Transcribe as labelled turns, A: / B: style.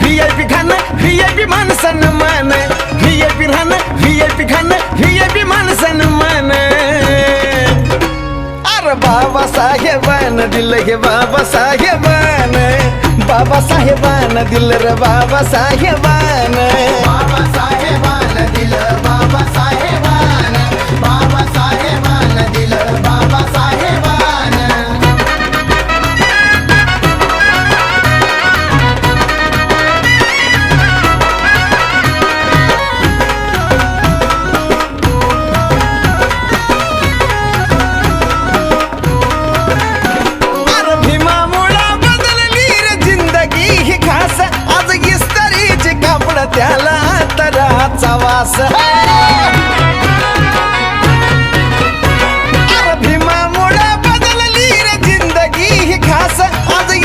A: VIP खाणं VIP मान सन्मान VIP राहणं VIP खाणं VIP मान सन्मान अरे बाबासाहेबानं दिलं हे बाबासाहेबानं बाबासाहेबानं दिलं रे बाबासाहेबानं
B: बाबासाहेबानं दिलं बाबासाहेबानं